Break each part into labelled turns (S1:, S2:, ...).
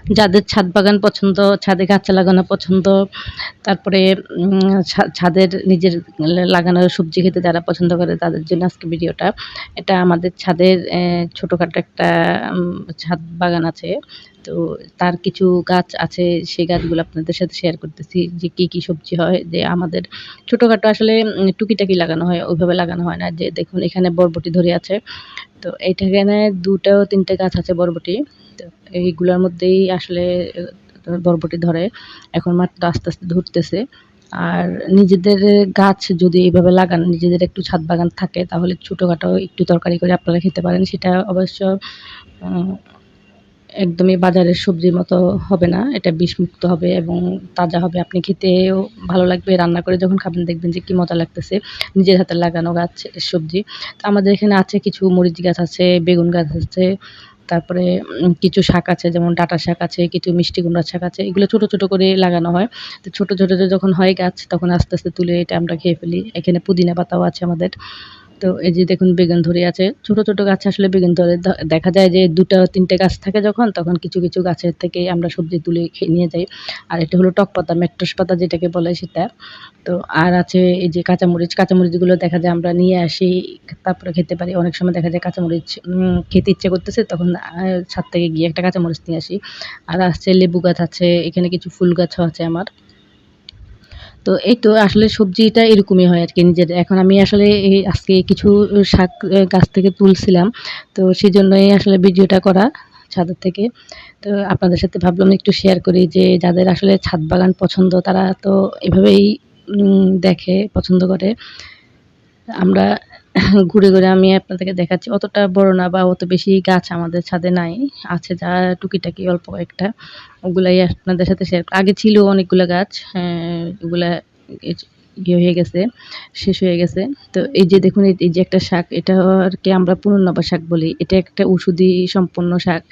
S1: যাদের ছাদ বাগান পছন্দ, ছাদে গাছ লাগানো পছন্দ, তারপরে ছাদের নিজের লাগানো সবজি খেতে যারা পছন্দ করে তাদের জন্য আজকে ভিডিওটা। এটা আমাদের ছাদের ছোটখাটো একটা ছাদ বাগান আছে। তো তার কিছু গাছ আছে, সেই গাছগুলো আপনাদের সাথে শেয়ার করতেছি যে কি সবজি হয়। যে আমাদের ছোটখাটো আসলে টুকিটাকি লাগানো হয়, ওইভাবে লাগানো হয় না। যে দেখুন এখানে বরবটি ধরে আছে। তো এইখানে ২ টা ৩ টে গাছ আছে বরবটি। তো এইগুলোর মধ্যেই আসলে বরবটি ধরে। এখন মাত্র আস্তে, আস্তে ধরতেছে। আর নিজেদের গাছ যদি এভাবে লাগান, নিজেদের একটু ছাদ বাগান থাকে তাহলে ছোটখাটো একটু তরকারি করে আপনারা খেতে পারেন। সেটা অবশ্য আ একদমই বাজারের সবজির মতো হবে না। এটা বিষমুক্ত হবে এবং তাজা হবে। আপনি খেতেও ভালো লাগবে। রান্না করে যখন খাবেন দেখবেন যে কি মজা লাগতেছে। নিজের হাতে লাগানো গাছ সবজি। তো আমাদের এখানে আছে কিছু মরিচ গাছ আছে, বেগুন গাছ আছে। তারপরে কিছু শাক আছে যেমন ডাঁটা শাক আছে, কিছু মিষ্টি কুমড়ার শাক আছে। এগুলো ছোট, ছোট করে লাগানো হয়। তো ছোট, ছোট যখন হয় গাছ তখন আস্তে, আস্তে তুলে এটা আমরা খেয়ে ফেলি। এখানে পুদিনা পাতাও আছে আমাদের। তো এই যে দেখুন বেগুন ধরে আছে। ছোট, ছোট গাছে আসলে বেগুন ধরে। দেখা যায় যে ২ টা ৩ টে গাছ থাকে যখন তখন কিছু, কিছু গাছের থেকে আমরা সবজি তুলে নিয়ে যাই। আর এটা হলো টক পাতা, মেট্রোস পাতা যেটাকে বলে সেটা। তো আর আছে এই যে কাঁচামরিচ, কাঁচামরিচগুলো দেখা যায় আমরা নিয়ে আসি, তারপরে খেতে পারি। অনেক সময় দেখা যায় কাঁচামরিচ খেতে ইচ্ছে করতেছে তখন ছাদ থেকে গিয়ে একটা কাঁচামরিচ নিয়ে আসি। আর আছে লেবু গাছ আছে, এখানে কিছু ফুল গাছও আছে আমার। তো এই তো আসলে সবজিটা এরকমই হয় আরকি নিজের। এখন আমি আসলে আজকে কিছু শাক গাছ থেকে তুলছিলাম। তো সেজন্যই আসলে ভিডিওটা করা ছাদের থেকে। তো আপনাদের সাথে ভাবলাম একটু শেয়ার করি যে যাদের আসলে ছাদ বাগান পছন্দ তারা তো এভাবেই দেখে, পছন্দ করে। আমরা ঘুরে, ঘুরে আমি আপনাদেরকে দেখাচ্ছি। অতটা বড় না বা অত বেশি গাছ আমাদের ছাদে নাই। আছে যা টুকিটাকি অল্প কয়েকটা। ওগুলাই আপনাদের সাথে শেয়ার আগে ছিল অনেকগুলা গাছ। ওগুলা এচ ইয়ে হয়ে গেছে, শেষ হয়ে গেছে। তো এই যে দেখুন এই যে একটা শাক এটা আরকি আমরা পুনর্নবা শাক বলি। এটা একটা ঔষধি সম্পন্ন শাক।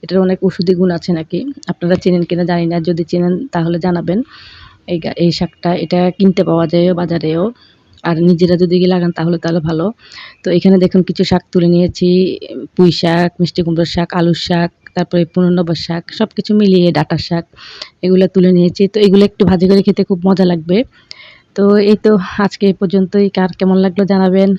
S1: এটার অনেক ঔষধি গুণ আছে নাকি। আপনারা চেনেন কিনা জানি না। যদি চেনেন তাহলে জানাবেন। এই শাকটা এটা কিনতে পাওয়া যায় বাজারেও। আর নিজেরা যদি লাগান তাহলে ভালো। তো এখানে দেখুন কিছু শাক তুলে নিয়েছি। পুঁই শাক, মিষ্টি কুমড়োর শাক, আলুর শাক, তারপরে পুনর্নবা শাক সবকিছু মিলিয়ে ডাঁটার শাক এগুলা তুলে নিয়েছি। তো এগুলো একটু ভাজি করে খেতে খুব মজা লাগবে। তো এই তো আজকে এই পর্যন্তই। কার কেমন লাগলো জানাবেন।